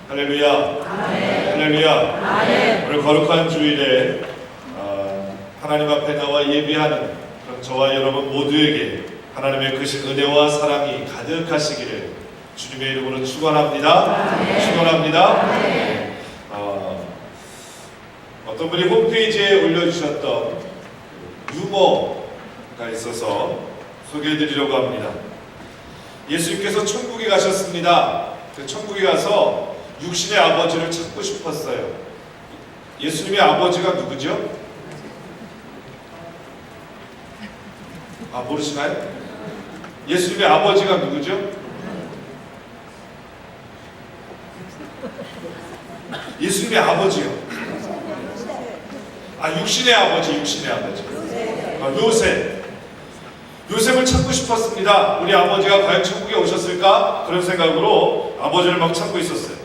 할렐루야. 할렐루야. 오늘 거룩한 주일에 하나님 앞에 나와 예배하는 그런 저와 여러분 모두에게 하나님의 크신 은혜와 사랑이 가득하시기를 주님의 이름으로 축원합니다. 축원합니다. 어떤 분이 홈페이지에 올려주셨던 유머가 있어서 소개해드리려고 합니다. 예수님께서 천국에 가셨습니다. 천국에 가서 육신의 아버지를 찾고 싶었어요. 예수님의 아버지가 누구죠? 모르시나요? 예수님의 아버지가 누구죠? 예수님의 아버지요. 육신의 아버지. 요셉을 찾고 싶었습니다. 우리 아버지가 과연 천국에 오셨을까? 그런 생각으로 아버지를 막 찾고 있었어요.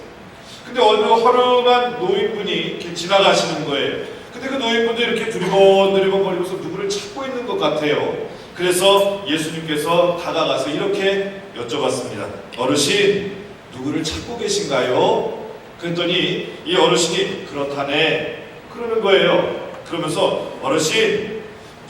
근데 어느 허름한 노인분이 이렇게 지나가시는 거예요. 근데 그 노인분도 이렇게 두리번두리번 거리면서 누구를 찾고 있는 것 같아요. 그래서 예수님께서 다가가서 이렇게 여쭤봤습니다. 어르신, 누구를 찾고 계신가요? 그랬더니 이 어르신이 그렇다네 그러는 거예요. 그러면서 어르신,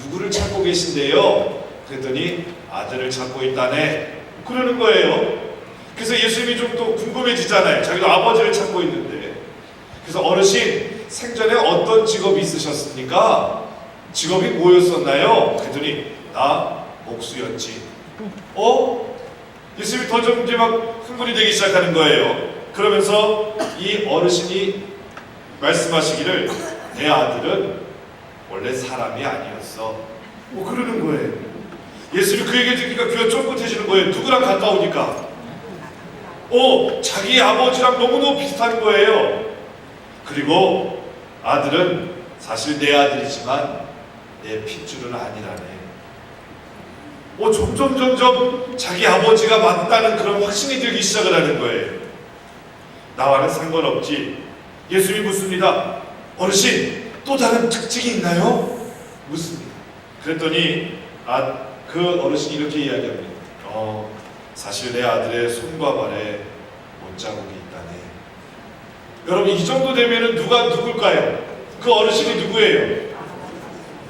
누구를 찾고 계신데요? 그랬더니 아들을 찾고 있다네 그러는 거예요. 그래서 예수님이 좀 또 궁금해지잖아요. 자기도 아버지를 찾고 있는데. 그래서 어르신, 생전에 어떤 직업이 있으셨습니까? 직업이 뭐였었나요? 그랬더니 나 목수였지. 예수님이 더 좀 이제 막 흥분이 되기 시작하는 거예요. 그러면서 이 어르신이 말씀하시기를 내 아들은 원래 사람이 아니었어. 그러는 거예요. 예수님이 그 얘기를 듣기가 귀가 쫑긋해지는 거예요. 누구랑 가까우니까. 자기 아버지랑 너무너무 비슷한 거예요. 그리고 아들은 사실 내 아들이지만 내 핏줄은 아니라네. 점점 자기 아버지가 맞다는 그런 확신이 들기 시작을 하는 거예요. 나와는 상관없지. 예수님이 묻습니다. 어르신, 또 다른 특징이 있나요? 묻습니다. 그랬더니 그 어르신이 이렇게 이야기합니다. 사실 내 아들의 손과 발에 못자국이 있다네. 여러분, 이 정도 되면은 누가 누굴까요? 그 어르신이 누구예요?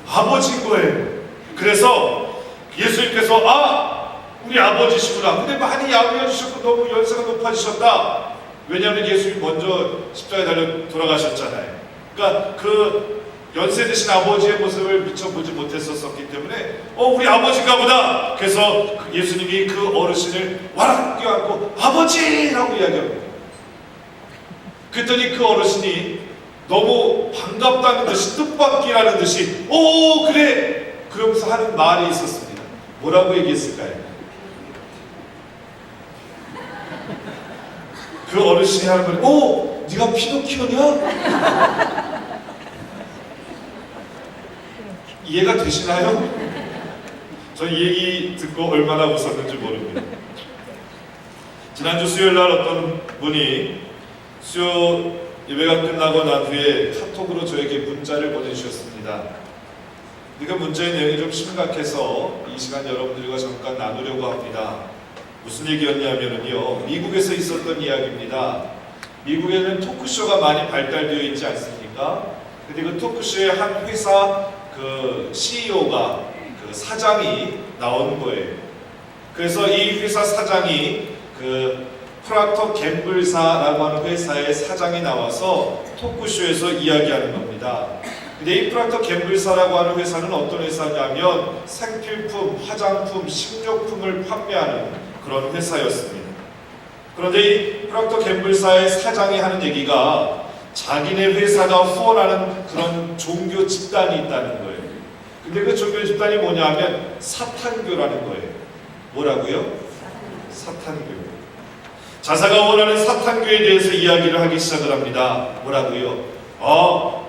아버지인 거예요. 그래서 예수님께서 우리 아버지시구나. 근데 많이 야위어주셨고 너무 연세가 높아지셨다. 왜냐하면 예수님이 먼저 십자가에 달려 돌아가셨잖아요. 그러니까 그 연세 드신 아버지의 모습을 미처 보지 못했었기 때문에 우리 아버지인가 보다. 그래서 예수님이 그 어르신을 와락 껴안고 아버지라고 이야기합니다. 그랬더니 그 어르신이 너무 반갑다는 듯이 뜻밖이라는 듯이 그래 그러면서 하는 말이 있었습니다. 뭐라고 얘기했을까요? 그 어르신이 하는 말이 네가 피노키오냐? 이해가 되시나요? 전 이 얘기 듣고 얼마나 웃었는지 모릅니다. 지난주 수요일날 어떤 분이 수요 예배가 끝나고 난 후에 카톡으로 저에게 문자를 보내주셨습니다. 그 문자의 내용이 좀 심각해서 이 시간 여러분들과 잠깐 나누려고 합니다. 무슨 얘기였냐면요, 미국에서 있었던 이야기입니다. 미국에는 토크쇼가 많이 발달되어 있지 않습니까? 근데 그 토크쇼의 한 회사 그 CEO가 그 사장이 나오는 거예요. 그래서 이 회사 사장이 그 프락터 갬블사라고 하는 회사의 사장이 나와서 토크쇼에서 이야기하는 겁니다. 근데 이 프락터 갬블사라고 하는 회사는 어떤 회사냐면 생필품, 화장품, 식료품을 판매하는 그런 회사였습니다. 그런데 이 프락터 갬블사의 사장이 하는 얘기가 자기네 회사가 후원하는 그런 종교 집단이 있다는 거예요. 근데 그 종교 집단이 뭐냐면 사탄교라는 거예요. 뭐라고요? 사탄교. 자사가 원하는 사탄교에 대해서 이야기를 하기 시작을 합니다. 뭐라고요?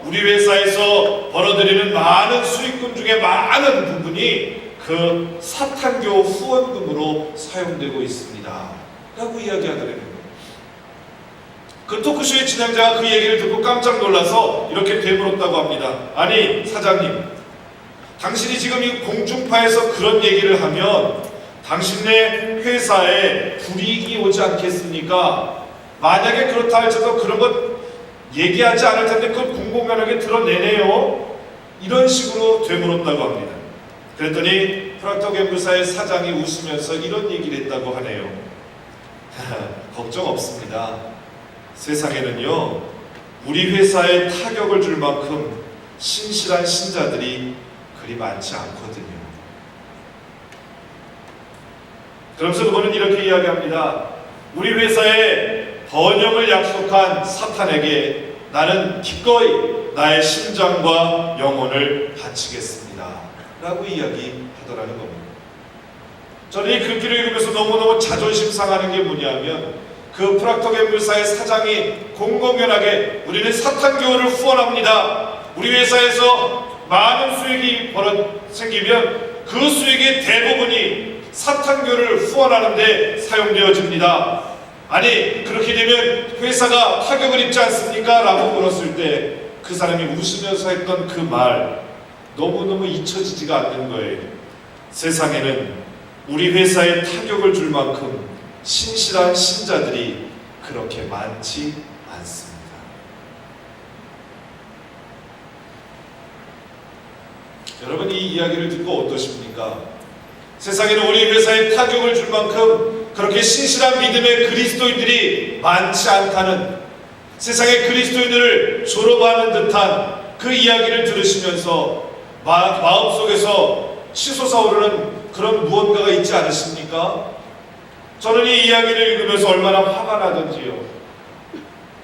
우리 회사에서 벌어들이는 많은 수익금 중에 많은 부분이 그 사탄교 후원금으로 사용되고 있습니다. 라고 이야기하더래요. 그 토크쇼의 진행자가 그 얘기를 듣고 깜짝 놀라서 이렇게 되물었다고 합니다. 아니, 사장님, 당신이 지금 이 공중파에서 그런 얘기를 하면 당신네 회사에 불이익이 오지 않겠습니까? 만약에 그렇다 할지라도 그런 것 얘기하지 않을 텐데 그 공공연하게 드러내네요. 이런 식으로 되물었다고 합니다. 그랬더니 프락토겐부사의 사장이 웃으면서 이런 얘기를 했다고 하네요. 걱정 없습니다. 세상에는요, 우리 회사에 타격을 줄 만큼 신실한 신자들이 그리 많지 않거든요. 그러면서 그분은 이렇게 이야기합니다. 우리 회사에 번영을 약속한 사탄에게 나는 기꺼이 나의 심장과 영혼을 바치겠습니다. 라고 이야기하더라는 겁니다. 저는 이 글귀를 읽으면서 너무너무 자존심 상하는 게 뭐냐면 그 프락토겐부사의 사장이 공공연하게 우리는 사탄교회를 후원합니다. 우리 회사에서 많은 수익이 생기면 그 수익의 대부분이 사탄교를 후원하는데 사용되어집니다. 아니 그렇게 되면 회사가 타격을 입지 않습니까? 라고 물었을 때 그 사람이 웃으면서 했던 그 말 너무너무 잊혀지지가 않는 거예요. 세상에는 우리 회사에 타격을 줄 만큼 신실한 신자들이 그렇게 많지 않습니다. 여러분 이 이야기를 듣고 어떠십니까? 세상에는 우리 회사에 타격을 줄 만큼 그렇게 신실한 믿음의 그리스도인들이 많지 않다는, 세상의 그리스도인들을 졸업하는 듯한 그 이야기를 들으시면서 마음속에서 치솟아오르는 그런 무언가가 있지 않으십니까? 저는 이 이야기를 읽으면서 얼마나 화가 나던지요.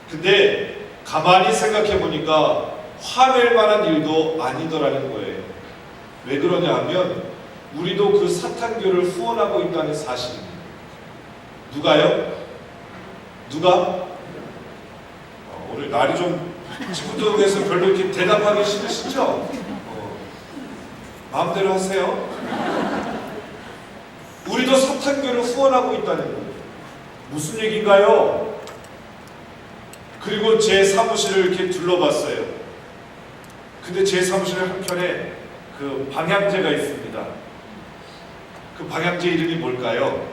근데 가만히 생각해 보니까 화낼 만한 일도 아니더라는 거예요. 왜 그러냐 하면 우리도 그 사탄교를 후원하고 있다는 사실입니다. 누가요? 누가? 오늘 날이 좀 친구들에서 별로 이렇게 대답하기 싫으시죠? 마음대로 하세요. 우리도 사탄교를 후원하고 있다는 거예요. 무슨 얘기인가요? 그리고 제 사무실을 이렇게 둘러봤어요. 근데 제 사무실 한편에 그 방향제가 있습니다. 그 방향제 이름이 뭘까요?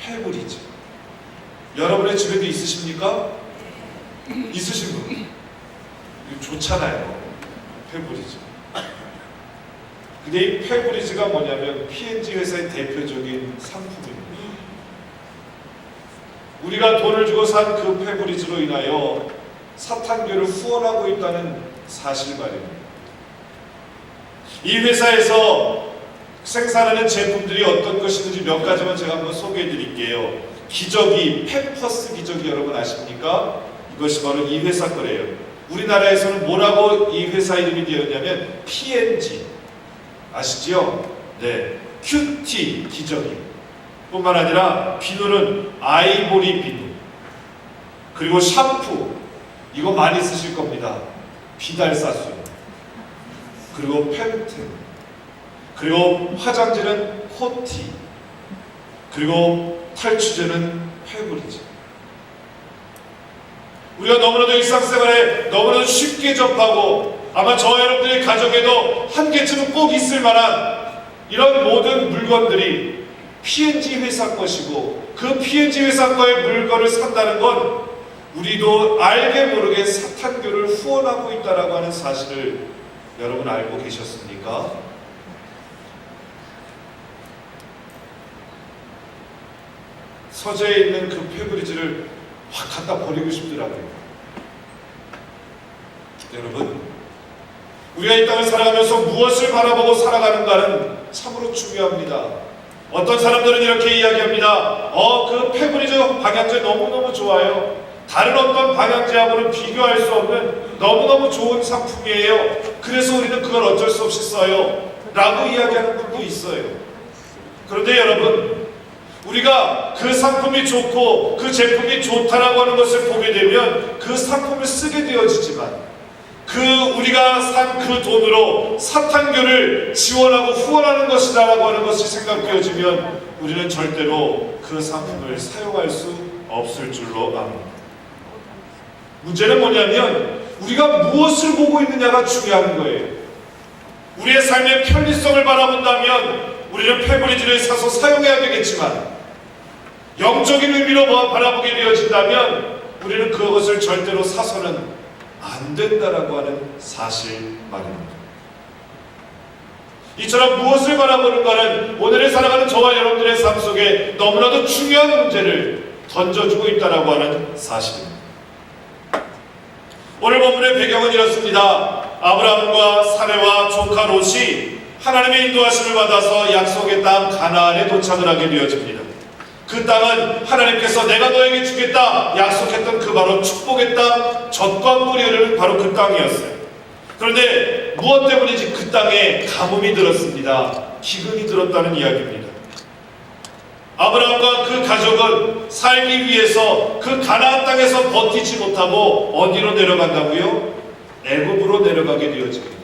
페브리즈. 여러분의 집에도 있으십니까? 있으신 분? 이거 좋잖아요. 페브리즈. 근데 이 페브리즈가 뭐냐면 P&G 회사의 대표적인 상품입니다. 우리가 돈을 주고 산 그 페브리즈로 인하여 사탄교를 후원하고 있다는 사실 말입니다. 이 회사에서 생산하는 제품들이 어떤 것인지 몇 가지만 제가 한번 소개해 드릴게요. 기저귀, 팸퍼스 기저귀 여러분 아십니까? 이것이 바로 이 회사 거래요. 우리나라에서는 뭐라고 이 회사 이름이 되었냐면 P&G 아시지요? 네, 큐티 기저귀 뿐만 아니라 비누는 아이보리 비누, 그리고 샴푸 이거 많이 쓰실 겁니다. 비달사수, 그리고 펜텐, 그리고 화장지는 코티, 그리고 탈취제는 페브리즈. 우리가 너무나도 일상생활에 너무나도 쉽게 접하고 아마 저와 여러분들의 가정에도 한 개쯤은 꼭 있을 만한 이런 모든 물건들이 P&G 회사 것이고, 그 P&G 회사 거의 물건을 산다는 건 우리도 알게 모르게 사탄교를 후원하고 있다라고 하는 사실을 여러분 알고 계셨습니까? 서재에 있는 그 페브리즈를 확 갖다 버리고 싶더라고요. 여러분, 우리가 이 땅을 살아가면서 무엇을 바라보고 살아가는가는 참으로 중요합니다. 어떤 사람들은 이렇게 이야기합니다. 그 페브리즈 방향제 너무너무 좋아요. 다른 어떤 방향제하고는 비교할 수 없는 너무너무 좋은 상품이에요. 그래서 우리는 그걸 어쩔 수 없이 써요. 라고 이야기하는 분도 있어요. 그런데 여러분, 우리가 그 상품이 좋고 그 제품이 좋다라고 하는 것을 보게 되면 그 상품을 쓰게 되어지지만 우리가 산 그 돈으로 사탄교를 지원하고 후원하는 것이다라고 하는 것이 생각되어지면 우리는 절대로 그 상품을 사용할 수 없을 줄로 압니다. 문제는 뭐냐면 우리가 무엇을 보고 있느냐가 중요한 거예요. 우리의 삶의 편리성을 바라본다면 우리는 페브리즈를 사서 사용해야 되겠지만, 영적인 의미로 바라보게 되어진다면 우리는 그것을 절대로 사서는 안 된다라고 하는 사실 말입니다. 이처럼 무엇을 바라보는가는 오늘을 살아가는 저와 여러분들의 삶 속에 너무나도 중요한 문제를 던져주고 있다라고 하는 사실입니다. 오늘 본문의 배경은 이렇습니다. 아브라함과 사레와 조카 롯이 하나님의 인도하심을 받아서 약속의 땅 가나안에 도착을 하게 되어집니다. 그 땅은 하나님께서 내가 너에게 주겠다 약속했던 그 바로 축복의 땅, 젖과 꿀이 흐르는 바로 그 땅이었어요. 그런데 무엇 때문인지 그 땅에 가뭄이 들었습니다. 기근이 들었다는 이야기입니다. 아브라함과 그 가족은 살기 위해서 그 가나안 땅에서 버티지 못하고 어디로 내려간다고요? 애굽으로 내려가게 되어집니다.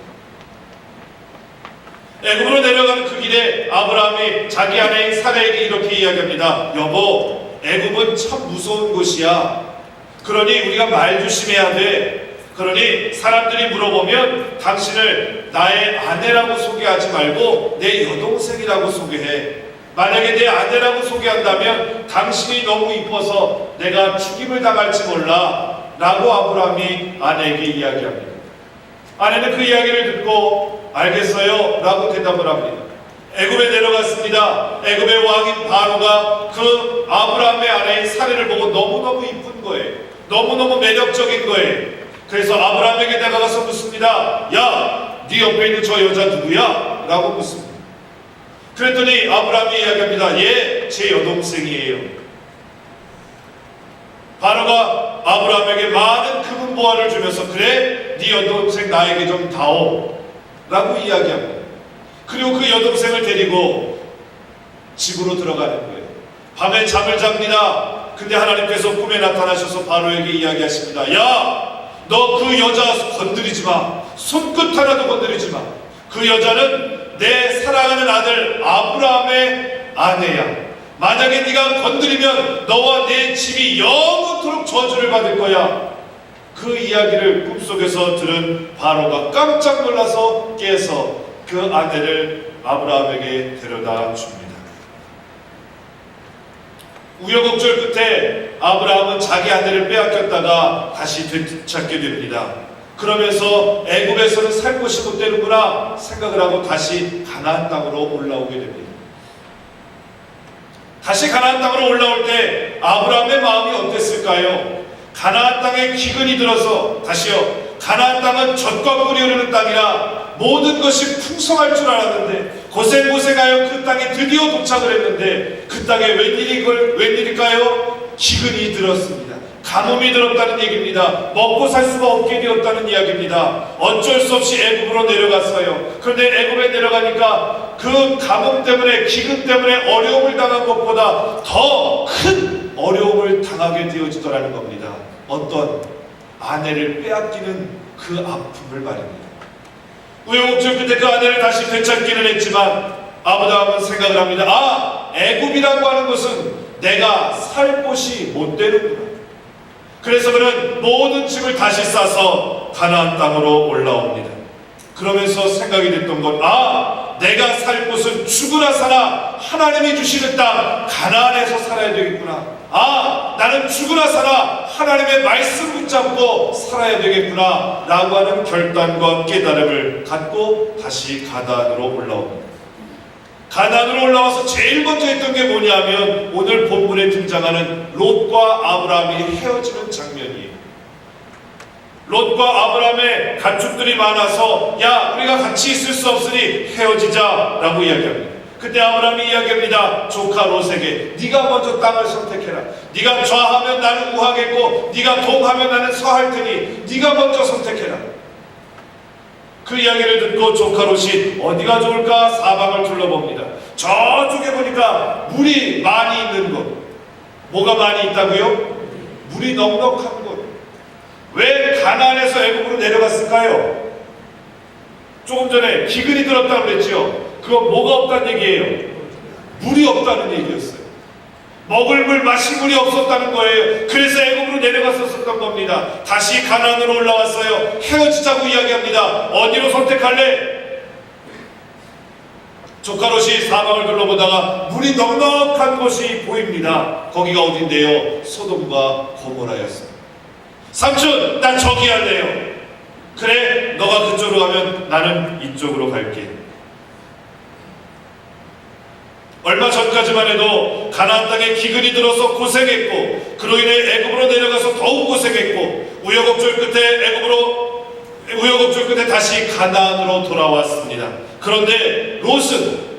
애굽으로 내려가는 그 길에 아브라함이 자기 아내인 사레에게 이렇게 이야기합니다. 여보, 애굽은 참 무서운 곳이야. 그러니 우리가 말 조심해야 돼. 그러니 사람들이 물어보면 당신을 나의 아내라고 소개하지 말고 내 여동생이라고 소개해. 만약에 내 아내라고 소개한다면 당신이 너무 이뻐서 내가 죽임을 당할지 몰라 라고 아브라함이 아내에게 이야기합니다. 아내는 그 이야기를 듣고 알겠어요 라고 대답을 합니다. 애굽에 내려갔습니다. 애굽의 왕인 바로가 그 아브라함의 아내인 사레를 보고 너무너무 이쁜 거예요. 너무너무 매력적인 거예요. 그래서 아브라함에게 다가가서 묻습니다. 야, 네 옆에 있는 저 여자 누구야? 라고 묻습니다. 그랬더니 아브라함이 이야기합니다. 예, 제 여동생이에요. 바로가 아브라함에게 많은 금은 보화를 주면서 그래, 네 여동생 나에게 좀 다오 라고 이야기합니다. 그리고 그 여동생을 데리고 집으로 들어가는 거예요. 밤에 잠을 잡니다. 근데 하나님께서 꿈에 나타나셔서 바로에게 이야기하십니다. 야, 너 그 여자 건드리지 마. 손끝 하나도 건드리지 마. 그 여자는 내 사랑하는 아들 아브라함의 아내야. 만약에 네가 건드리면 너와 내 집이 영원토록 저주를 받을 거야. 그 이야기를 꿈속에서 들은 바로가 깜짝 놀라서 깨서 그 아내를 아브라함에게 데려다 줍니다. 우여곡절 끝에 아브라함은 자기 아내를 빼앗겼다가 다시 되찾게 됩니다. 그러면서 애굽에서는 살 곳이 못 되는구나 생각을 하고 다시 가나안 땅으로 올라오게 됩니다. 다시 가나안 땅으로 올라올 때 아브라함의 마음이 어땠을까요? 가나안 땅에 기근이 들어서, 다시요, 가나안 땅은 젖과 꿀이 흐르는 땅이라 모든 것이 풍성할 줄 알았는데 고생고생하여 그 땅에 드디어 도착을 했는데 그 땅에 웬일일까요? 기근이 들었습니다. 가뭄이 들었다는 얘기입니다. 먹고 살 수가 없게 되었다는 이야기입니다. 어쩔 수 없이 애굽으로 내려갔어요. 그런데 애굽에 내려가니까 그 가뭄 때문에, 기근 때문에 어려움을 당한 것보다 더 큰 어려움을 당하게 되어지더라는 겁니다. 어떤 아내를 빼앗기는 그 아픔을 말입니다. 우여곡절 끝에 그 아내를 다시 되찾기는 했지만 아브라함은 생각을 합니다. 아, 애굽이라고 하는 것은 내가 살 곳이 못 되는구나. 그래서 그는 모든 집을 다시 싸서 가나안 땅으로 올라옵니다. 그러면서 생각이 됐던 건, 아, 내가 살 곳은 죽으나 사나 하나님이 주시는 땅 가나안에서 살아야 되겠구나. 아, 나는 죽으나 사나 하나님의 말씀 붙잡고 살아야 되겠구나 라고 하는 결단과 깨달음을 갖고 다시 가나안으로 올라옵니다. 가나안으로 올라와서 제일 먼저 했던 게 뭐냐면 오늘 본문에 등장하는 롯과 아브라함이 헤어지는 장면이에요. 롯과 아브라함의 가축들이 많아서 야, 우리가 같이 있을 수 없으니 헤어지자 라고 이야기합니다. 그때 아브라함이 이야기합니다. 조카 롯에게 네가 먼저 땅을 선택해라. 네가 좌하면 나는 우하겠고 네가 동하면 나는 서할 테니 네가 먼저 선택해라. 그 이야기를 듣고 조카 롯이 어디가 좋을까 사방을 둘러봅니다. 저쪽에 보니까 물이 많이 있는 곳. 뭐가 많이 있다고요? 물이 넉넉한 곳. 왜 가나안에서 애굽으로 내려갔을까요? 조금 전에 기근이 들었다고 그랬죠. 그건 뭐가 없다는 얘기예요? 물이 없다는 얘기였어요. 먹을 물, 마실 물이 없었다는 거예요. 그래서 애굽으로 내려갔었던 겁니다. 다시 가나안으로 올라왔어요. 헤어지자고 이야기합니다. 어디로 선택할래? 조카 롯이 사방을 둘러보다가 물이 넉넉한 곳이 보입니다. 거기가 어딘데요? 소돔과 고모라였습니다. 삼촌, 나 저기 할래요. 그래, 너가 그쪽으로 가면 나는 이쪽으로 갈게. 얼마 전까지만 해도 가나안 땅에 기근이 들어서 고생했고, 그로 인해 애굽으로 내려가서 더욱 고생했고, 우여곡절 끝에 다시 가나안으로 돌아왔습니다. 그런데 롯은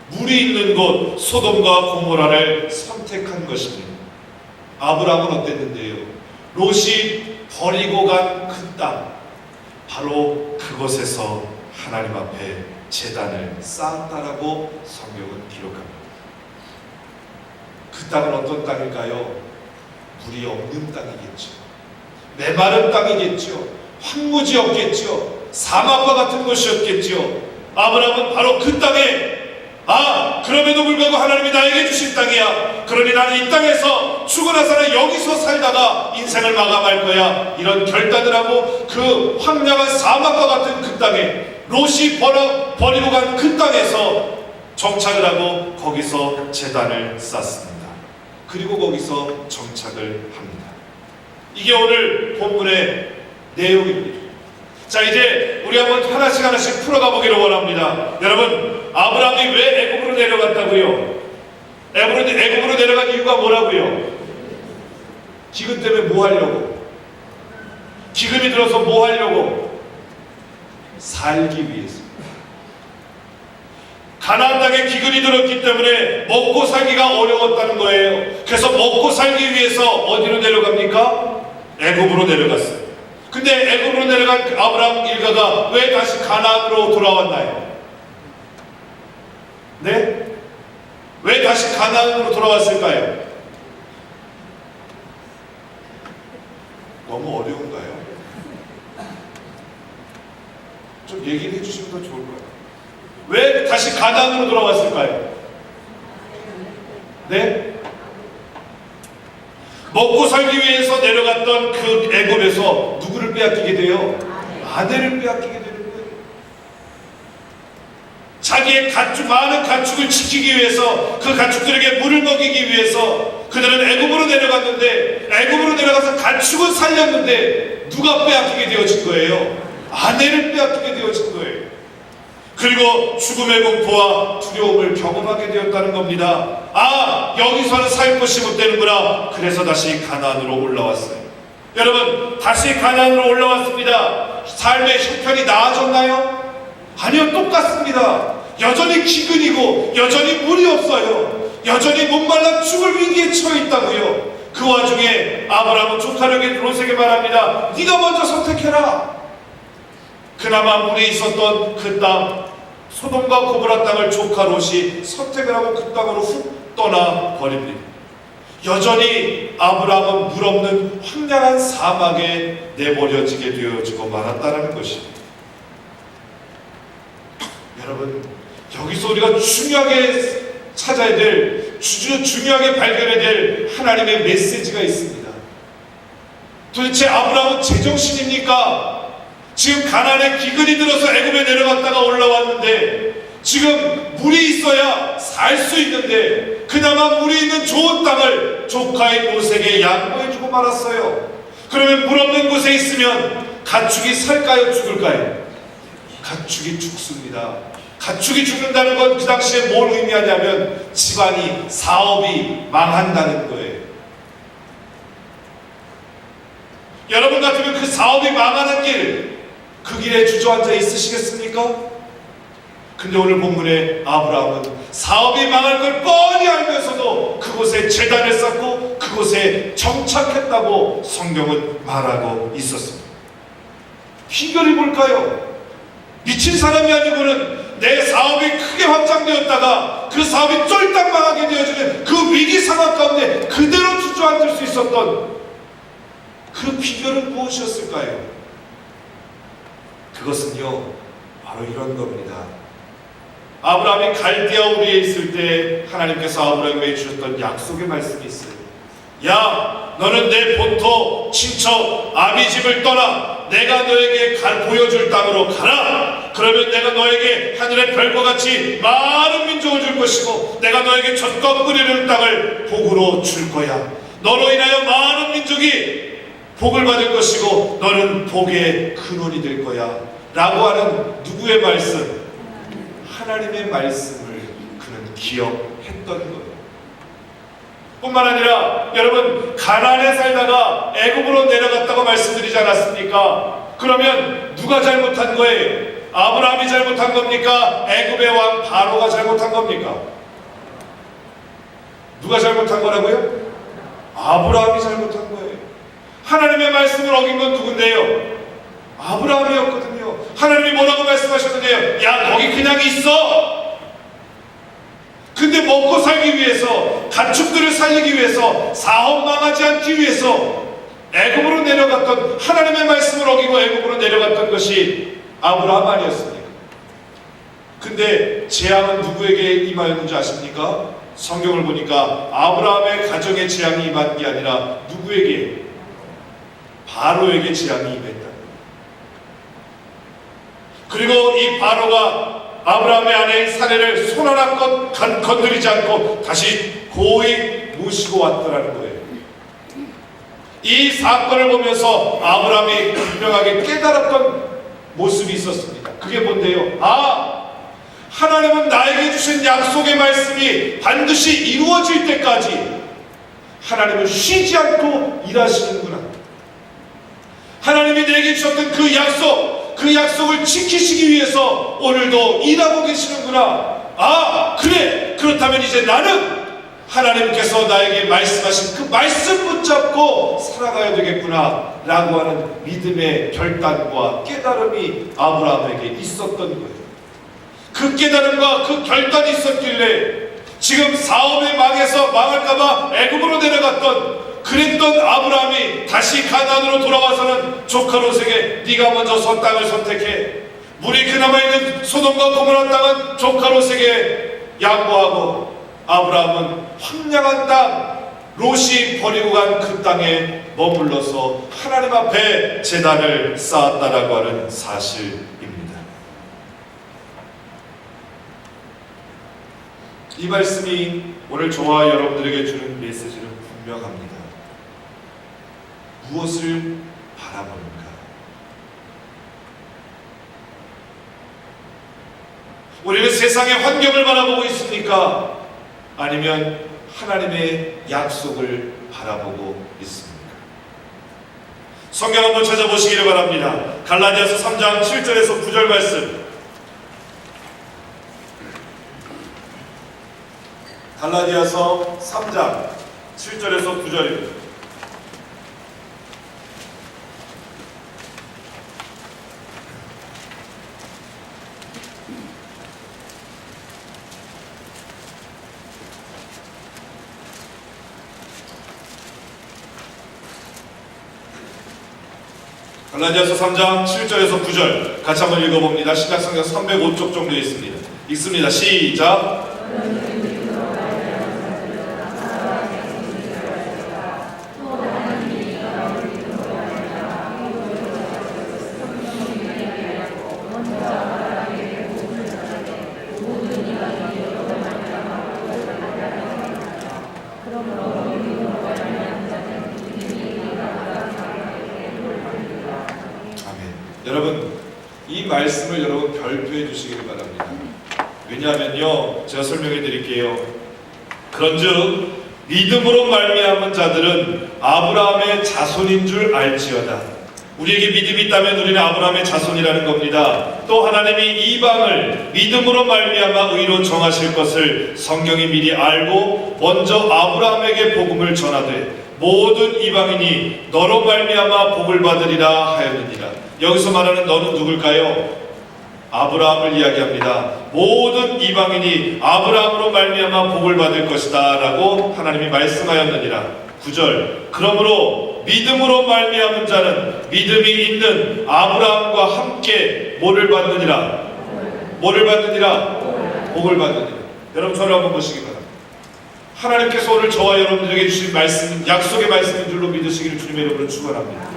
물이 있는 곳 소돔과 고모라를 선택한 것입니다. 아브라함은 어땠는데요? 롯이 버리고 간 그 땅, 바로 그곳에서 하나님 앞에 제단을 쌓았다라고 성경은 기록합니다. 그 땅은 어떤 땅일까요? 물이 없는 땅이겠죠. 메마른 땅이겠죠. 황무지였겠죠. 사막과 같은 곳이었겠죠. 아브라함은 바로 그 땅에, 그럼에도 불구하고 하나님이 나에게 주신 땅이야. 그러니 나는 이 땅에서 죽어나서는 여기서 살다가 인생을 마감할 거야. 이런 결단을 하고 그 황량한 사막과 같은 그 땅에, 롯이 버리고 간 그 땅에서 정착을 하고 거기서 제단을 쌓습니다. 그리고 거기서 정착을 합니다. 이게 오늘 본문의 내용입니다. 자, 이제 우리 한번 하나씩 풀어가 보기를 원합니다. 여러분, 아브라함이 왜 애굽으로 내려갔다고요? 애굽으로 내려간 이유가 뭐라고요? 기근 때문에 뭐 하려고? 기근이 들어서 뭐 하려고? 살기 위해서. 가나안 땅에 기근이 들었기 때문에 먹고 살기가 어려웠다는 거예요. 그래서 먹고 살기 위해서 어디로 내려갑니까? 애굽으로 내려갔어요. 근데 애굽으로 내려간 아브라함 일가가 왜 다시 가나안으로 돌아왔나요? 네? 왜 다시 가나안으로 돌아왔을까요? 너무 어려운가요? 좀 얘기를 해주시면 더 좋을 거예요. 왜 다시 가나안으로 돌아왔을까요? 네? 먹고 살기 위해서 내려갔던 그 애굽에서 누구를 빼앗기게 돼요? 아내를 빼앗기게 되는 거예요. 자기의 많은 가축을 지키기 위해서, 그 가축들에게 물을 먹이기 위해서 그들은 애굽으로 내려갔는데, 애굽으로 내려가서 가축은 살렸는데 누가 빼앗기게 되어진 거예요? 아내를 빼앗기게 되어진 거예요. 그리고 죽음의 공포와 두려움을 경험하게 되었다는 겁니다. 여기서는 살 곳이 못 되는구나. 그래서 다시 가나안으로 올라왔어요. 여러분, 다시 가나안으로 올라왔습니다. 삶의 형편이 나아졌나요? 아니요, 똑같습니다. 여전히 기근이고 여전히 물이 없어요. 여전히 목말라 죽을 위기에 처해 있다고요. 그 와중에 아브라함은 조카 롯에게 말합니다. 네가 먼저 선택해라. 그나마 물이 있었던 그 땅, 소돔과 고모라 땅을 조카 롯이 선택을 하고 그 땅으로 훅 떠나 버립니다. 여전히 아브라함은 물 없는 황량한 사막에 내버려지게 되어지고 말았다는 것입니다. 여러분, 여기서 우리가 중요하게 찾아야 될, 중요하게 발견해야 될 하나님의 메시지가 있습니다. 도대체 아브라함은 제정신입니까? 지금 가나안에 기근이 들어서 애굽에 내려갔다가 올라왔는데, 지금 물이 있어야 살 수 있는데 그나마 물이 있는 좋은 땅을 조카인 롯에게 양보해주고 말았어요. 그러면 물 없는 곳에 있으면 가축이 살까요? 죽을까요? 가축이 죽습니다. 가축이 죽는다는 건 그 당시에 뭘 의미하냐면 집안이, 사업이 망한다는 거예요. 여러분 같으면 그 사업이 망하는 길, 그 길에 주저앉아 있으시겠습니까? 근데 오늘 본문에 아브라함은 사업이 망할 걸 뻔히 알면서도 그곳에 제단을 쌓고 그곳에 정착했다고 성경은 말하고 있었습니다. 비결이 뭘까요? 미친 사람이 아니고는 내 사업이 크게 확장되었다가 그 사업이 쫄딱 망하게 되어지는 그 위기 상황 가운데 그대로 주저앉을 수 있었던 그 비결은 무엇이었을까요? 그것은요, 바로 이런 겁니다. 아브라함이 갈대아 우리에 있을 때 하나님께서 아브라함에게 주셨던 약속의 말씀이 있어요. 야, 너는 내 본토 친척 아비 집을 떠나 내가 너에게 보여줄 땅으로 가라. 그러면 내가 너에게 하늘의 별과 같이 많은 민족을 줄 것이고 내가 너에게 젖과 꿀이 흐르는 땅을 복으로 줄 거야. 너로 인하여 많은 민족이 복을 받을 것이고 너는 복의 근원이 될 거야 라고 하는 누구의 말씀? 하나님의 말씀을 그는 기억했던 거예요. 뿐만 아니라 여러분, 가나안에 살다가 애굽으로 내려갔다고 말씀드리지 않았습니까? 그러면 누가 잘못한 거예요? 아브라함이 잘못한 겁니까? 애굽의 왕 바로가 잘못한 겁니까? 누가 잘못한 거라고요? 아브라함이 잘못한 거예요. 하나님의 말씀을 어긴 건 누군데요? 아브라함이었거든요. 하나님이 뭐라고 말씀하셨는데요? 야, 거기 그냥 있어. 근데 먹고 살기 위해서, 가축들을 살리기 위해서, 사업 망하지 않기 위해서 애굽으로 내려갔던, 하나님의 말씀을 어기고 애굽으로 내려갔던 것이 아브라함 아니었습니까? 근데 재앙은 누구에게 임하였는지 아십니까? 성경을 보니까 아브라함의 가정에 재앙이 임한 게 아니라 누구에게? 바로에게 재앙이 임했다. 그리고 이 바로가 아브라함의 아내인 사례를 손 하나 건드리지 않고 다시 고이 모시고 왔더라는 거예요. 이 사건을 보면서 아브라함이 분명하게 깨달았던 모습이 있었습니다. 그게 뭔데요? 하나님은 나에게 주신 약속의 말씀이 반드시 이루어질 때까지 하나님은 쉬지 않고 일하시는구나. 하나님이 내게 주셨던 그 약속을 지키시기 위해서 오늘도 일하고 계시는구나. 그래, 그렇다면 이제 나는 하나님께서 나에게 말씀하신 그 말씀 붙잡고 살아가야 되겠구나 라고 하는 믿음의 결단과 깨달음이 아브라함에게 있었던 거예요. 그 깨달음과 그 결단이 있었길래 지금 사업에 망할까봐 애굽으로 내려갔던 그랬던 아브라함이 다시 가나안으로 돌아와서는 조카 롯에게 네가 먼저 선 땅을 선택해, 물이 그나마 있는 소돔과 고모라 땅은 조카 롯에게 양보하고 아브라함은 황량한 땅, 롯이 버리고 간 그 땅에 머물러서 하나님 앞에 제단을 쌓았다라고 하는 사실입니다. 이 말씀이 오늘 저와 여러분들에게 주는 메시지는 분명합니다. 무엇을 바라보는가? 우리는 세상의 환경을 바라보고 있습니까? 아니면 하나님의 약속을 바라보고 있습니까? 성경 한번 찾아보시기를 바랍니다. 갈라디아서 3장 7절에서 9절 말씀. 갈라디아서 3장 7절에서 9절입니다. 갈라디아서 3장 7절에서 9절 같이 한번 읽어봅니다. 신약성경 305쪽 정도 있습니다. 읽습니다. 시작. 여러분, 이 말씀을 여러분 별표해 주시길 바랍니다. 왜냐하면요, 제가 설명해 드릴게요. 그런즉 믿음으로 말미암은 자들은 아브라함의 자손인 줄 알지어다. 우리에게 믿음이 있다면 우리는 아브라함의 자손이라는 겁니다. 또 하나님이 이방을 믿음으로 말미암아 의로 정하실 것을 성경이 미리 알고 먼저 아브라함에게 복음을 전하되 모든 이방인이 너로 말미암아 복을 받으리라 하였느니라. 여기서 말하는 너는 누굴까요? 아브라함을 이야기합니다. 모든 이방인이 아브라함으로 말미암아 복을 받을 것이다 라고 하나님이 말씀하였느니라. 9절. 그러므로 믿음으로 말미암은 자는 믿음이 있는 아브라함과 함께 뭐를 받느니라? 뭐를 받느니라? 복을 받느니라. 여러분, 저를 한번 보시기 바랍니다. 하나님께서 오늘 저와 여러분들에게 주신 말씀, 약속의 말씀인 줄로 믿으시기를 주님의 이름으로 축원합니다.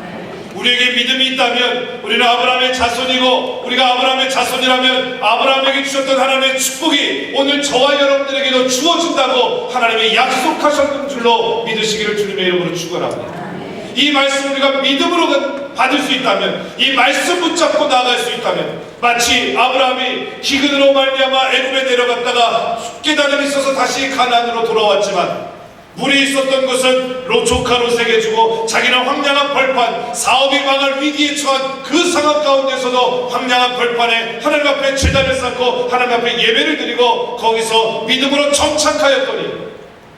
우리에게 믿음이 있다면 우리는 아브라함의 자손이고, 우리가 아브라함의 자손이라면 아브라함에게 주셨던 하나님의 축복이 오늘 저와 여러분들에게도 주어진다고 하나님이 약속하셨던 줄로 믿으시기를 주님의 이름으로 축원합니다. 이 말씀을 우리가 믿음으로 받을 수 있다면, 이 말씀 붙잡고 나아갈 수 있다면, 마치 아브라함이 기근으로 말미암아 애굽에 내려갔다가 깨달음이 있어서 다시 가나안으로 돌아왔지만 물이 있었던 곳은 조카 롯에게 주고 자기는 황량한 벌판, 사업이 망할 위기에 처한 그 상황 가운데서도 황량한 벌판에 하나님 앞에 제단을 쌓고 하나님 앞에 예배를 드리고 거기서 믿음으로 정착하였더니,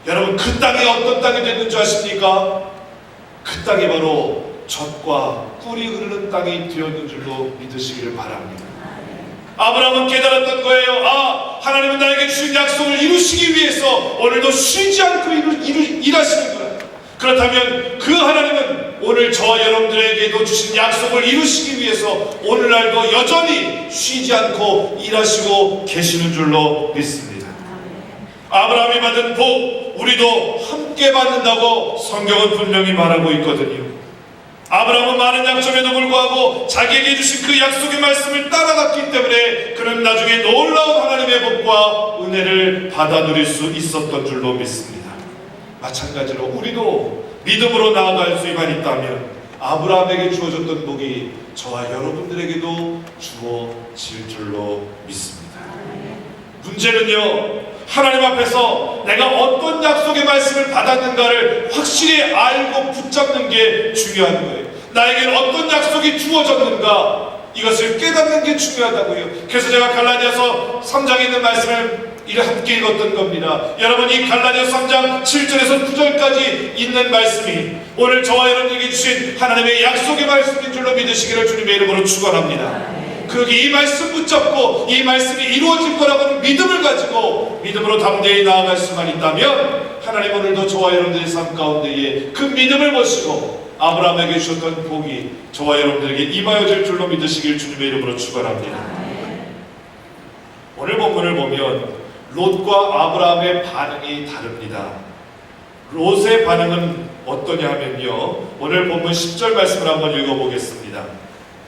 여러분 그 땅이 어떤 땅이 됐는 줄 아십니까? 그 땅이 바로 젖과 꿀이 흐르는 땅이 되었는 줄로 믿으시기를 바랍니다. 아브라함은 깨달았던 거예요. 하나님은 나에게 주신 약속을 이루시기 위해서 오늘도 쉬지 않고 일하시는구나. 그렇다면 그 하나님은 오늘 저와 여러분들에게도 주신 약속을 이루시기 위해서 오늘날도 여전히 쉬지 않고 일하시고 계시는 줄로 믿습니다. 아브라함이 받은 복, 우리도 함께 받는다고 성경은 분명히 말하고 있거든요. 아브라함은 많은 약점에도 불구하고 자기에게 주신 그 약속의 말씀을 따라갔기 때문에 그는 나중에 놀라운 하나님의 복과 은혜를 받아 누릴 수 있었던 줄로 믿습니다. 마찬가지로 우리도 믿음으로 나아갈 수만 있다면 아브라함에게 주어졌던 복이 저와 여러분들에게도 주어질 줄로 믿습니다. 문제는요, 하나님 앞에서 내가 어떤 약속의 말씀을 받았는가를 확실히 알고 붙잡는 게 중요한 거예요. 나에게는 어떤 약속이 주어졌는가, 이것을 깨닫는 게 중요하다고요. 그래서 제가 갈라디아서 3장에 있는 말씀을 함께 읽었던 겁니다. 여러분, 이 갈라디아서 3장 7절에서 9절까지 있는 말씀이 오늘 저와 여러분에게 주신 하나님의 약속의 말씀인 줄로 믿으시기를 주님의 이름으로 축원합니다. 이 말씀 붙잡고 이 말씀이 이루어질 거라고는 믿음을 가지고 믿음으로 담대히 나아갈 수만 있다면 하나님 오늘도 저와 여러분들의 삶 가운데에 그 믿음을 보시고 아브라함에게 주셨던 복이 저와 여러분들에게 임하여질 줄로 믿으시길 주님의 이름으로 축원합니다. 오늘 본문을 보면 롯과 아브라함의 반응이 다릅니다. 롯의 반응은 어떠냐 하면요, 오늘 본문 10절 말씀을 한번 읽어보겠습니다.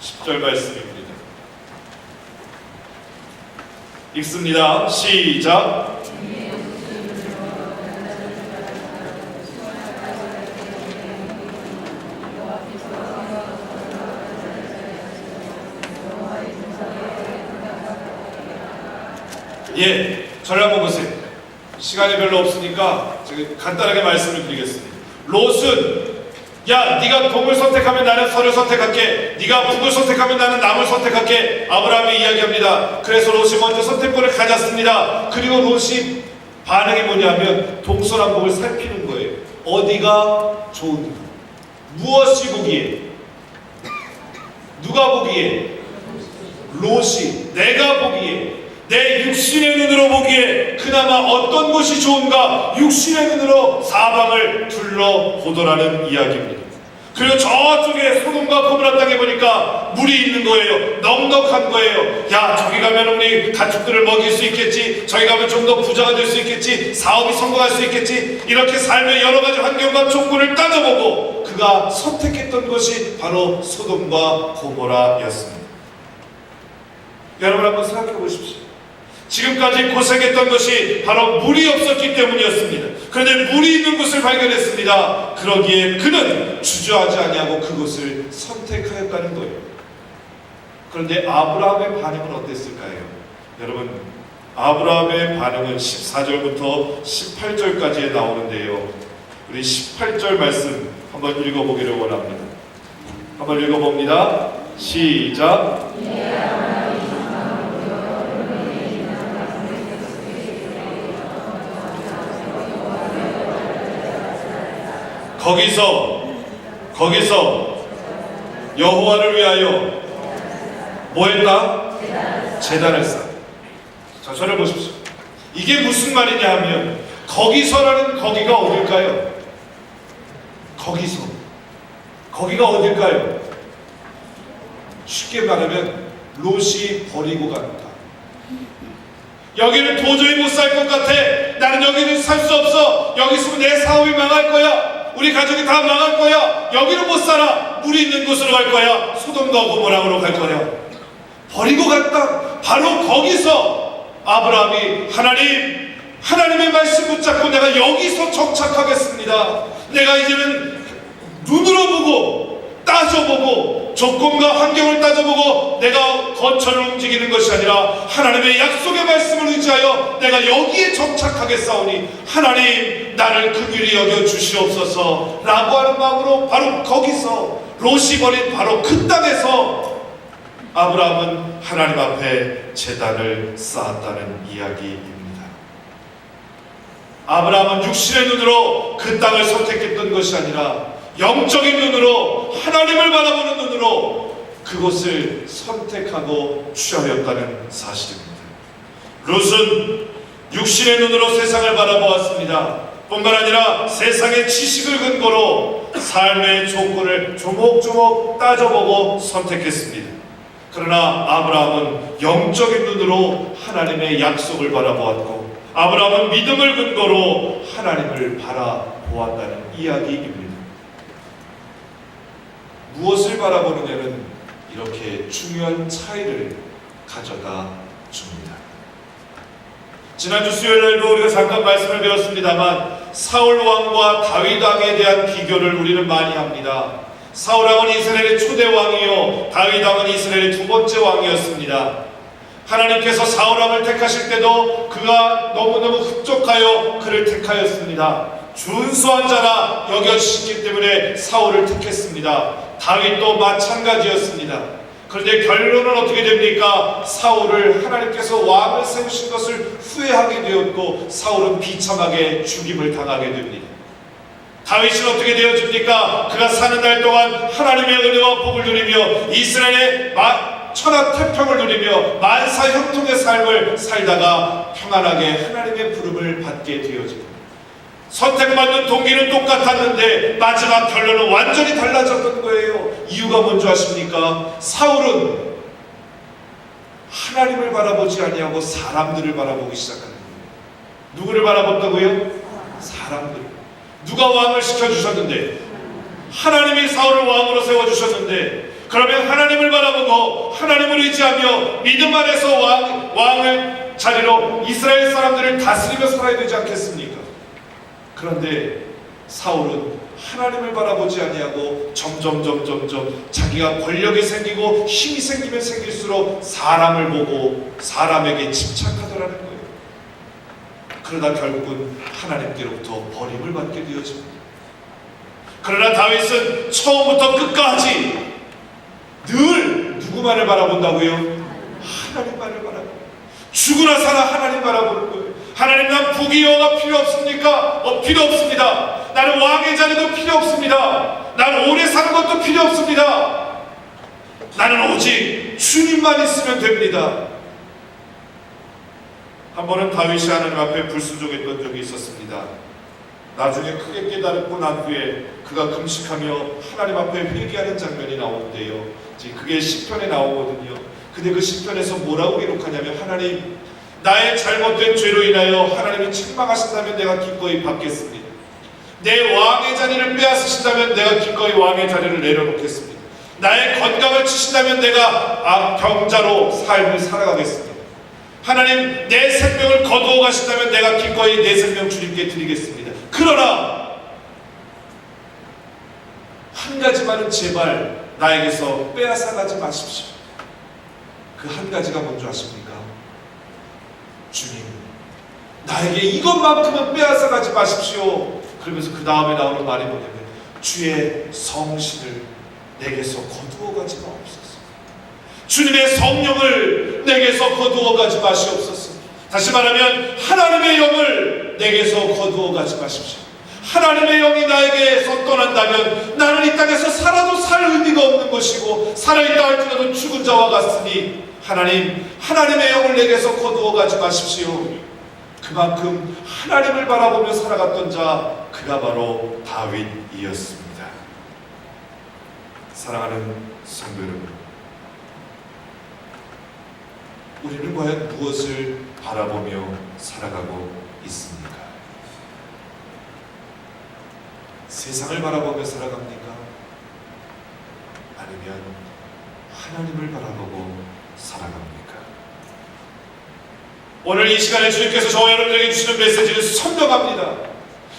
10절 말씀입니다. 읽습니다. 시작. 저를 한번 보세요. 시간이 별로 없으니까 제가 간단하게 말씀을 드리겠습니다. 롯은 야, 네가 동을 선택하면 나는 서를 선택할게, 네가 북을 선택하면 나는 남을 선택할게, 아브라함이 이야기합니다. 그래서 롯이 먼저 선택권을 가졌습니다. 그리고 롯이 반응이 뭐냐면 동서남북을 살피는 거예요. 어디가 좋은가, 무엇이 보기에, 누가 보기에, 롯이, 내가 보기에, 내 육신의 눈으로 보기에 그나마 어떤 것이 좋은가, 육신의 눈으로 사방을 둘러보더라는 이야기입니다. 그리고 저쪽에 소돔과 고모라 땅에 보니까 물이 있는 거예요. 넉넉한 거예요. 야, 저기 가면 우리 가축들을 먹일 수 있겠지, 저기 가면 좀 더 부자가 될 수 있겠지, 사업이 성공할 수 있겠지, 이렇게 삶의 여러 가지 환경과 조건을 따져보고 그가 선택했던 것이 바로 소돔과 고모라였습니다. 여러분 한번 생각해 보십시오. 지금까지 고생했던 것이 바로 물이 없었기 때문이었습니다. 그런데 물이 있는 곳을 발견했습니다. 그러기에 그는 주저하지 아니하고 그곳을 선택하였다는 거예요. 그런데 아브라함의 반응은 어땠을까요? 여러분, 아브라함의 반응은 14절부터 18절까지에 나오는데요, 우리 18절 말씀 한번 읽어보기를 원합니다. 한번 읽어봅니다. 시작. 거기서 여호와를 위하여 뭐 했다? 제단을 쌓아. 자, 저를 보십시오. 이게 무슨 말이냐 하면, 거기서라는 거기가 어딜까요? 거기가 어딜까요? 쉽게 말하면 롯이 버리고 간다. 여기는 도저히 못 살 것 같아. 나는 여기는 살 수 없어. 여기 있으면 내 사업이 망할 거야. 우리 가족이 다 망할 거야. 여기로 못 살아. 물이 있는 곳으로 갈 거야. 소돔과 고모라로 갈 거야. 버리고 간 땅, 바로 거기서 아브라함이 하나님의 말씀 붙잡고 내가 여기서 정착하겠습니다. 내가 이제는 눈으로 보고 따져보고 조건과 환경을 따져보고 내가 거처를 움직이는 것이 아니라 하나님의 약속의 말씀을 의지하여 내가 여기에 정착하겠사오니 하나님 나를 긍휼히 여겨 주시옵소서 라고 하는 마음으로 바로 거기서 롯이 버린 바로 그 땅에서 아브라함은 하나님 앞에 제단을 쌓았다는 이야기입니다. 아브라함은 육신의 눈으로 그 땅을 선택했던 것이 아니라 영적인 눈으로 하나님을 바라보는 눈으로 그곳을 선택하고 취하였다는 사실입니다. 롯은 육신의 눈으로 세상을 바라보았습니다. 뿐만 아니라 세상의 지식을 근거로 삶의 조건을 조목조목 따져보고 선택했습니다. 그러나 아브라함은 영적인 눈으로 하나님의 약속을 바라보았고 아브라함은 믿음을 근거로 하나님을 바라보았다는 이야기입니다. 무엇을 바라보느냐는 이렇게 중요한 차이를 가져다 줍니다. 지난주 수요일날도 우리가 잠깐 말씀을 배웠습니다만 사울 왕과 다윗 왕에 대한 비교를 우리는 많이 합니다. 사울 왕은 이스라엘의 초대 왕이요 다윗 왕은 이스라엘의 두 번째 왕이었습니다. 하나님께서 사울 왕을 택하실 때도 그가 너무너무 흡족하여 그를 택하였습니다. 준수한 자라 여겨지셨기 때문에 사울을 택했습니다. 다윗도 마찬가지였습니다. 그런데 결론은 어떻게 됩니까? 사울을 하나님께서 왕을 세우신 것을 후회하게 되었고 사울은 비참하게 죽임을 당하게 됩니다. 다윗은 어떻게 되어집니까? 그가 사는 날 동안 하나님의 은혜와 복을 누리며 이스라엘의 천하태평을 누리며 만사형통의 삶을 살다가 평안하게 하나님의 부름을 받게 되어집니다. 선택받는 동기는 똑같았는데 마지막 결론은 완전히 달라졌던 거예요. 이유가 뭔지 아십니까? 사울은 하나님을 바라보지 아니하고 사람들을 바라보기 시작하는 거예요. 누구를 바라봤다고요? 사람들. 누가 왕을 시켜주셨는데? 하나님이 사울을 왕으로 세워주셨는데 그러면 하나님을 바라보고 하나님을 의지하며 믿음 안에서 왕을 자리로 이스라엘 사람들을 다스리며 살아야 되지 않겠습니까? 그런데 사울은 하나님을 바라보지 아니하고 점점 자기가 권력이 생기고 힘이 생기면 생길수록 사람을 보고 사람에게 집착하더라는 거예요. 그러다 결국은 하나님께로부터 버림을 받게 되어집니다. 그러나 다윗은 처음부터 끝까지 늘 누구만을 바라본다고요? 하나님만을 바라보고 죽으나 살아 하나님 바라보는 거예요. 하나님 난 부귀영화가 필요 없습니까? 필요 없습니다. 나는 왕의 자리도 필요 없습니다. 나는 오래 사는 것도 필요 없습니다. 나는 오직 주님만 있으면 됩니다. 한 번은 다윗이 하나님 앞에 불순종했던 적이 있었습니다. 나중에 크게 깨달고 난 후에 그가 금식하며 하나님 앞에 회개하는 장면이 나오는데요. 그게 시편에 나오거든요. 근데 그 시편에서 뭐라고 기록하냐면 하나님 나의 잘못된 죄로 인하여 하나님이 책망하신다면 내가 기꺼이 받겠습니다. 내 왕의 자리를 빼앗으신다면 내가 기꺼이 왕의 자리를 내려놓겠습니다. 나의 건강을 치신다면 내가 병자로 삶을 살아가겠습니다. 하나님 내 생명을 거두어 가신다면 내가 기꺼이 내 생명 주님께 드리겠습니다. 그러나 한 가지만은 제발 나에게서 빼앗아 가지 마십시오. 그 한 가지가 뭔지 아십니까? 주님 나에게 이것만큼은 빼앗아 가지 마십시오. 그러면서 그 다음에 나오는 말이 뭐냐면 주의 성신을 내게서 거두어 가지 마옵소서. 주님의 성령을 내게서 거두어 가지 마시옵소서. 다시 말하면 하나님의 영을 내게서 거두어 가지 마십시오. 하나님의 영이 나에게서 떠난다면 나는 이 땅에서 살아도 살 의미가 없는 것이고 살아있다 할지라도 죽은 자와 같으니 하나님의 영을 내게서 거두어 가지 마십시오. 그만큼 하나님을 바라보며 살아갔던 자 그가 바로 다윗이었습니다. 사랑하는 성도 여러분, 우리는 과연 무엇을 바라보며 살아가고 있습니까? 세상을 바라보며 살아갑니까? 아니면 하나님을 바라보고 살아갑니까? 오늘 이 시간에 주님께서 저와 여러분에게 주시는 메시지는 선명합니다.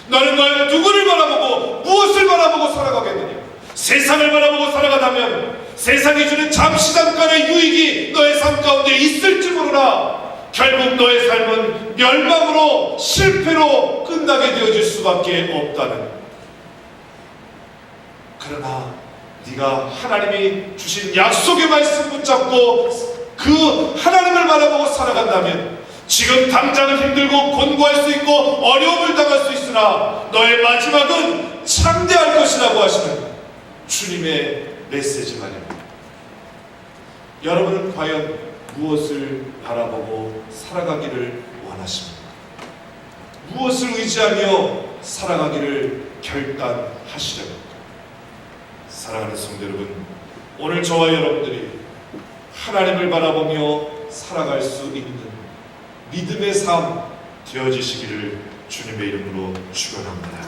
너는 과연 누구를 바라보고 무엇을 바라보고 살아가겠느냐? 세상을 바라보고 살아가다면 세상이 주는 잠시 잠깐의 유익이 너의 삶 가운데 있을지 모르나 결국 너의 삶은 멸망으로 실패로 끝나게 되어질 수밖에 없다는. 그러나 네가 하나님이 주신 약속의 말씀 붙잡고 그 하나님을 바라보고 살아간다면 지금 당장은 힘들고 곤고할 수 있고 어려움을 당할 수 있으나 너의 마지막은 창대할 것이라고 하시는 주님의 메시지 말입니다. 여러분은 과연 무엇을 바라보고 살아가기를 원하십니까? 무엇을 의지하며 살아가기를 결단하시렵니까? 사랑하는 성도 여러분, 오늘 저와 여러분들이 하나님을 바라보며 살아갈 수 있는 믿음의 삶 되어지시기를 주님의 이름으로 축원합니다.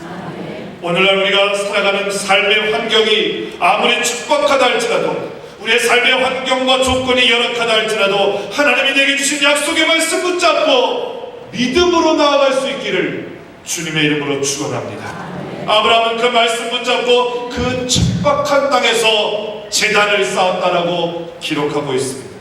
오늘날 우리가 살아가는 삶의 환경이 아무리 척박하다 할지라도, 우리의 삶의 환경과 조건이 열악하다 할지라도 하나님이 내게 주신 약속의 말씀 붙잡고 믿음으로 나아갈 수 있기를 주님의 이름으로 축원합니다. 아브라함은 그 말씀 붙잡고 그 척박한 땅에서 제단을 쌓았다라고 기록하고 있습니다.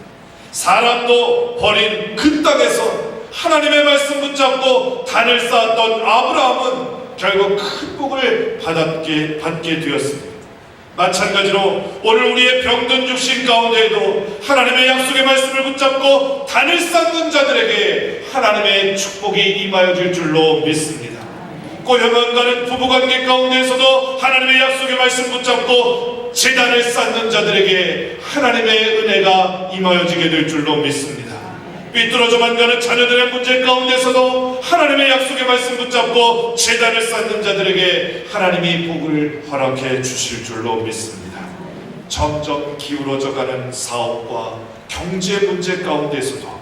사람도 버린 그 땅에서 하나님의 말씀 붙잡고 단을 쌓았던 아브라함은 결국 큰 복을 받게 되었습니다. 마찬가지로 오늘 우리의 병든 육신 가운데에도 하나님의 약속의 말씀을 붙잡고 단을 쌓는 자들에게 하나님의 축복이 임하여질 줄로 믿습니다. 고형한 가는 부부관계 가운데에서도 하나님의 약속의 말씀 붙잡고 제단을 쌓는 자들에게 하나님의 은혜가 임하여지게 될 줄로 믿습니다. 삐뚤어져만 가는 자녀들의 문제 가운데서도 하나님의 약속의 말씀 붙잡고 제단을 쌓는 자들에게 하나님이 복을 허락해 주실 줄로 믿습니다. 점점 기울어져가는 사업과 경제 문제 가운데서도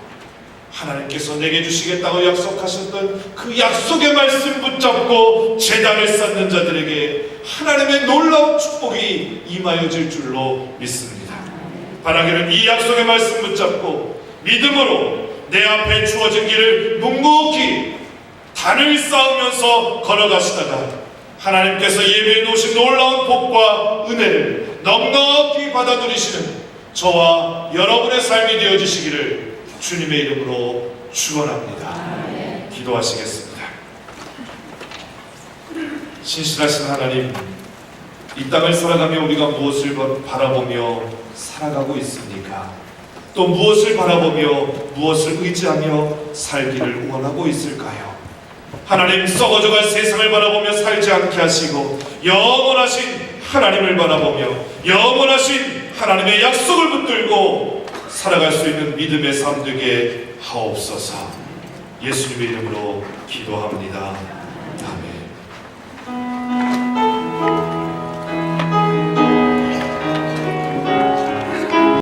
하나님께서 내게 주시겠다고 약속하셨던 그 약속의 말씀 붙잡고 제단을 쌓는 자들에게 하나님의 놀라운 축복이 임하여질 줄로 믿습니다. 바라기를 이 약속의 말씀 붙잡고 믿음으로 내 앞에 주어진 길을 묵묵히 단을 쌓으면서 걸어가시다가 하나님께서 예비해 놓으신 놀라운 복과 은혜를 넉넉히 받아 누리시는 저와 여러분의 삶이 되어지시기를 주님의 이름으로 축원합니다. 기도하시겠습니다. 신실하신 하나님, 이 땅을 살아가며 우리가 무엇을 바라보며 살아가고 있습니까? 또 무엇을 바라보며 무엇을 의지하며 살기를 원하고 있을까요? 하나님, 썩어져갈 세상을 바라보며 살지 않게 하시고 영원하신 하나님을 바라보며 영원하신 하나님의 약속을 붙들고 살아갈 수 있는 믿음의 삶 되게 하옵소서. 예수님의 이름으로 기도합니다. 아멘.